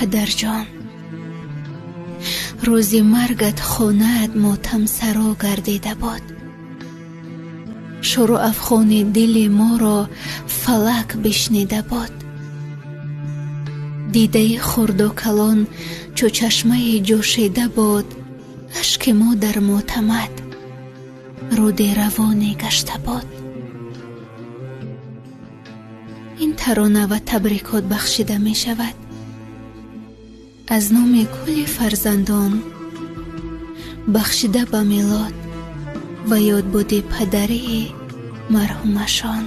падарҷон, рӯзи маргат хонаат мотамсаро гардида бод. шуру афғони дили моро фалак бишнида бод. дидаи хурду калон чу чашмаи ҷӯшида бод. ашки мо дар мотамад руди равонӣ гашта бод. ин тарона ва табрикот бахшида мешавад аз номи кулли фарзандон бахшида ба милод ва ёдбуди падарии марҳумашон.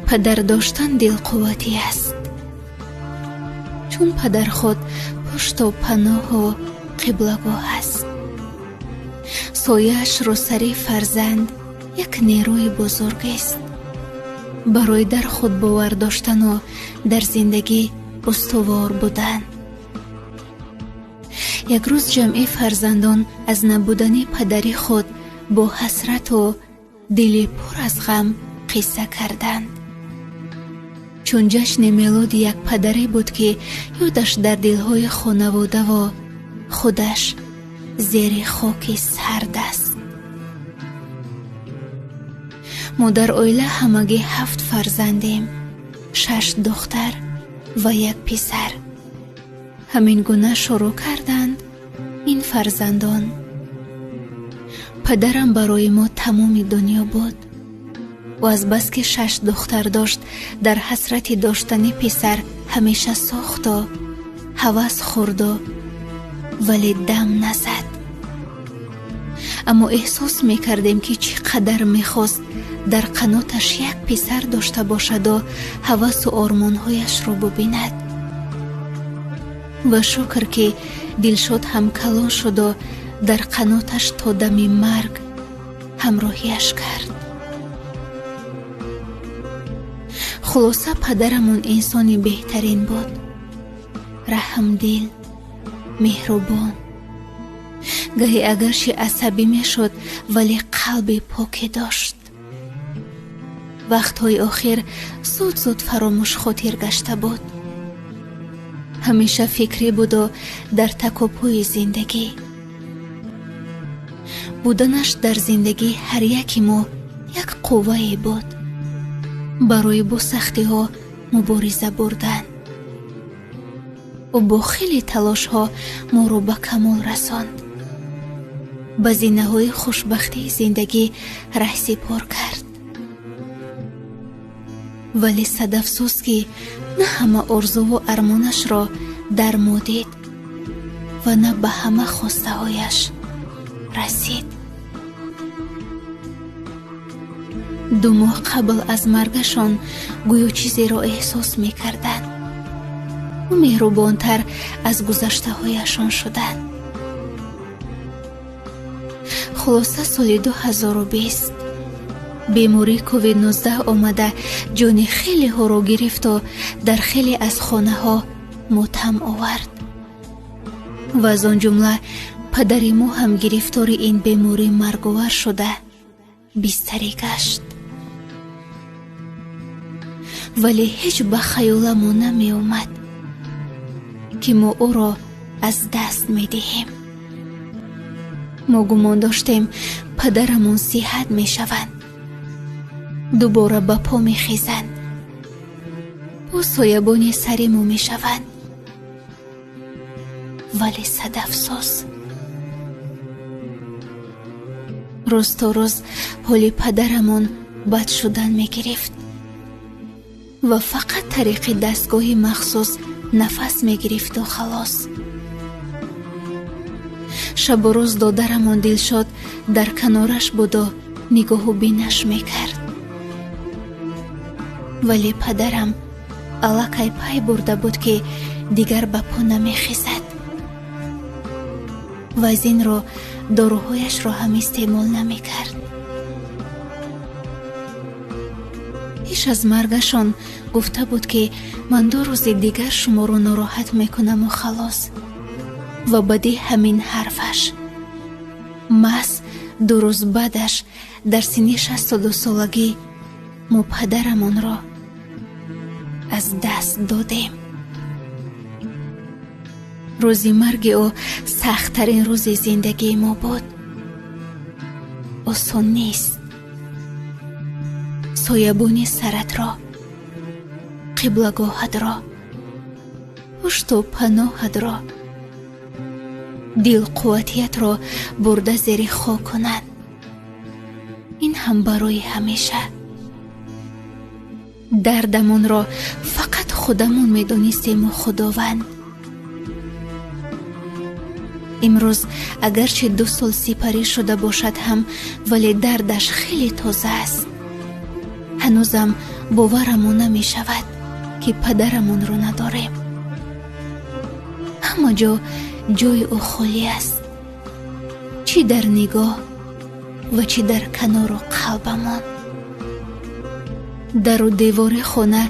падар доштан дилқувватӣ аст. чун падар худ пушту паноҳу қиблагоҳ аст. сояаш рӯсари фарзанд як нерӯи бузургест. барои дар худ бовар доштану дар зиндагӣ устувор будан. як рӯз ҷамъи фарзандон аз набудани падари худ бо ҳасрату дили пур аз ғам қисса карданд. чун ҷашни мелоди як падаре буд ки ёдаш дар дилҳои хонаводаву худаш зери хоки сард аст. мо дар оила ҳамагӣ 7 фарзандем, 6 духтар ва 1 писар. ҳамин гуна шурӯъ карданд ин фарзандон. падарам барои мо тамоми дунё буд. ва азбаски 6 духтар дошт, дар ҳасрати доштани писар ҳамеша сохту ҳавас хӯрду, вале дам назад. аммо эҳсос мекардем ки чӣ қадар мехост дар қаноташ як писар дошта бошаду ҳавасу ормонҳояшро бубинад. ва шукр ки дилшод ҳам калон шуду дар қаноташ то дами марг ҳамроҳияш кард. хулоса падарамон инсони беҳтарин буд. раҳмдил, меҳрубон. гаҳе агарчи асабӣ мешуд, вале қалби покӣ дошт. вақтҳои охир зуд фаромӯшхотир гашта буд. ҳамеша фикрӣ буду дар такопӯи зиндагӣ. буданаш дар зиндагӣ ҳар яки мо як қуввае буд. барои бо сахтиҳо мубориза бурдан. ӯ бо хеле талошҳо моро ба камол расонд. ба зинаҳои хушбахтии зиндагӣ раҳсипор кард. вале садафсӯз ки на ҳама орзуву армонашро дар мо дид ва на ба ҳама хостаҳояш расид. 2 моҳ қабл аз маргашон гӯё чизеро эҳсос мекарданд. меҳрубонтар аз гузаштаҳояшон шуданд. хулоса соли 2020 бемории COVID-19 омада ҷони хелеҳоро гирифту дар хеле аз хонаҳо мотам овард. ва аз он ҷумла падари мо ҳам гирифтори ин беморӣ марговар шуда бистарӣ гашт. вале ҳеҷ ба хаёламон намеомад ки мо ӯро аз даст медиҳем. мо гумон доштем падарамон сиҳат мешаванд, дубора ба по мехезанд, бо соябони сари мо мешаванд. вале садафсӯз рӯз то рӯз ҳоли падарамон бад шудан мегирифт ва фақат тариқи дастгоҳи махсус нафас мегирифту халос. шабу рӯз додарамон дилшод дар канораш буду нигоҳу бинаш мекард. вале падарам аллакай пай бурда буд ки дигар ба по намехезад ва аз ин ро доруҳояшро ҳам истеъмол намекард. пеш аз маргашон гуфта буд ки ман 2 рӯзи дигар шуморо нороҳат мекунаму халос. ва баъди ҳамин ҳарфаш маҳз 2 рӯз баъдаш дар синни 62 солагӣ мо падарамонро از دست دادیم. روزی مرگ او سخت‌ترین روز زندگی ما بود. آسان نیست. سایبانی سرت را، قبلگاهت را، پشت و پناهت را، دل قوتیت را برده زیر خاک کنند. این هم برای همیشه. دردمون را فقط خودمون میدونستیم و خداوند. امروز اگرچه 2 سال سپری شده باشد هم، ولی دردش خیلی تازه است. هنوزم باورمون نمی شود که پدرمون رو نداریم. همه جا جای او خالی است، چی در نگاه و چی در کنار و قلبمون. در و دیوار خانه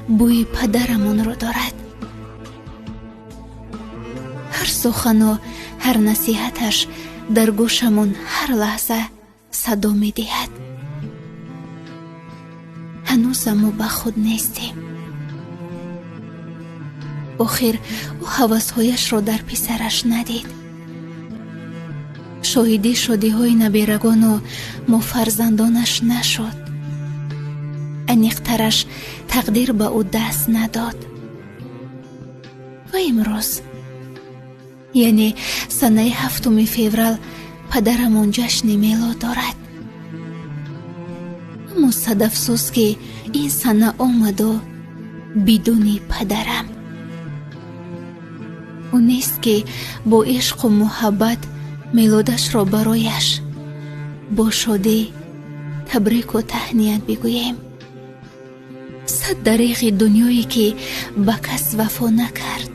بوی پدرمون رو دارد. هر سخن و هر نصیحتش در گوشمون هر لحظه صدا می دهد. هنوز ما به خود نیستیم. آخر او هوس‌هایش را در پسرش ندید. شاهدی شادی‌های نبیرگان و ما فرزندانش نشد. انیق‌ترش تقدیر به او دست نداد. و امروز یعنی سنه 7 فوریه پدرمون جشن میلاد دارد. اما صد افسوس که این سنه آمد و بدون پدرم. او نیست که با عشق و محبت میلادش را برایش با شادی تبریک و تهنیت بگوییم. 100 دریغ دنیایی که به کس وفا نکرد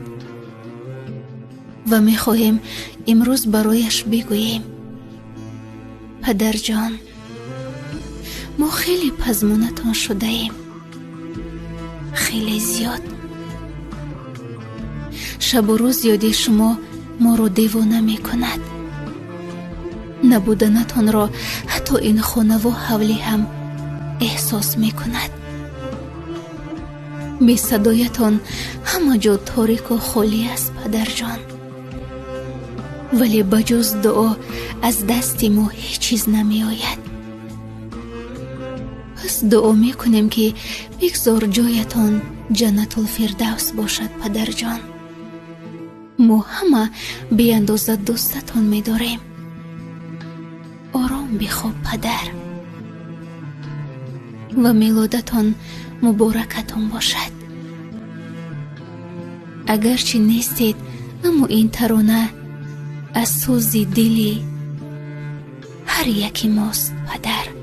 و میخواهیم امروز برایش بگوییم پدر جان، ما خیلی پزمونتان شده ایم، خیلی زیاد. شب و روز یادی شما ما رو دیوانه می کند. نبودنتان را حتی این خانه و حولی هم احساس می کند. بی صدایتان همه جا تاریک و خالی است پدر جان. ولی بجز دعا از دست ما هیچ چیز نمی آید. پس دعا می کنیم که بگذار جایتان جنت الفردوس باشد پدر جان. ما همه بی اندازه دوستتان می داریم. آرام بخواب پدر و میلادتان مبارکتان باشد. اگرچه نیستید اما این ترانه از سوز دلی هر یکی ماست پدر.